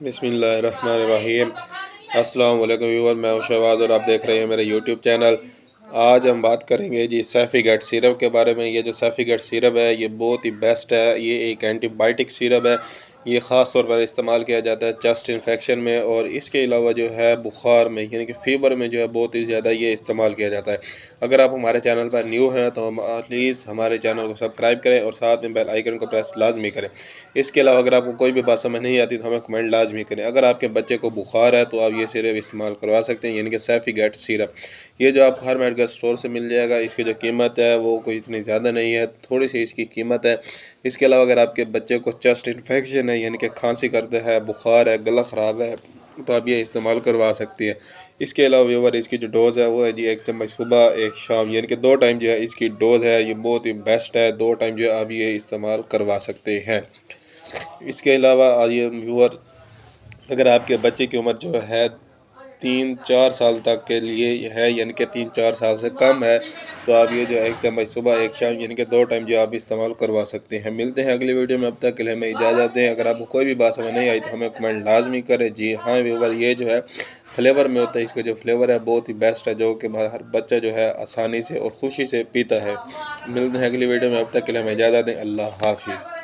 बिस्मिल्लाहिर्रहमानिर्रहीम। अस्सलाम वालेकुम व्यूअर, मैं हूं शहबाज और आप देख रहे हैं मेरा यूट्यूब चैनल। आज हम बात करेंगे जी सैफ़ी गट सिरप के बारे में। ये जो सैफ़ी गट सिरप है ये बहुत ही बेस्ट है। ये एक एंटीबायोटिक सिरप है। ये ख़ास तौर पर इस्तेमाल किया जाता है चेस्ट इन्फेक्शन में, और इसके अलावा जो है बुखार में यानी कि फ़ीवर में जो है बहुत ही ज़्यादा ये इस्तेमाल किया जाता है। अगर आप हमारे चैनल पर न्यू हैं तो प्लीज़ हमारे चैनल को सब्सक्राइब करें और साथ में बेल आइकन को प्रेस लाजमी करें। इसके अलावा अगर आपको कोई भी बात समझ नहीं आती तो हमें कमेंट लाजमी करें। अगर आपके बच्चे को बुखार है तो आप ये सिरप इस्तेमाल करवा सकते हैं, यानी कि सैफ़ी गट सिरप। ये जो आप हर मेडिकल स्टोर से मिल जाएगा। इसकी जो कीमत है वो कोई इतनी ज़्यादा नहीं है, थोड़ी सी इसकी कीमत है। इसके अलावा अगर आपके बच्चे को चेस्ट इन्फेक्शन है यानी कि खांसी करता है, बुखार है, गला ख़राब है, तो आप ये इस्तेमाल करवा सकती है। इसके अलावा व्यूअर इसकी जो डोज़ है वो है जी 1 चम्मच सुबह 1 शाम, यानी कि 2 टाइम जो है इसकी डोज़ है। ये बहुत ही बेस्ट है, 2 टाइम जो है आप ये इस्तेमाल करवा सकते हैं। इसके अलावा ये व्यूअर अगर आपके बच्चे की उम्र जो है 3-4 साल तक के लिए है, यानी कि 3-4 साल से कम है, तो आप ये जो 1 चम्मच सुबह 1 शाम यानी कि 2 टाइम जो आप इस्तेमाल करवा सकते हैं। मिलते हैं अगली वीडियो में, अब तक के लिए हमें इजाज़त दें। अगर आपको कोई भी बात समझ नहीं आई तो हमें कमेंट लाजमी करें। जी हाँ व्यूअर, ये जो है फ्लेवर में होता है, इसका जो फ्लेवर है बहुत ही बेस्ट है, जो कि हर बच्चा जो है आसानी से और खुशी से पीता है। मिलते हैं अगली वीडियो में, अब तक के लिए हमें इजाज़त दें। अल्लाह हाफिज़।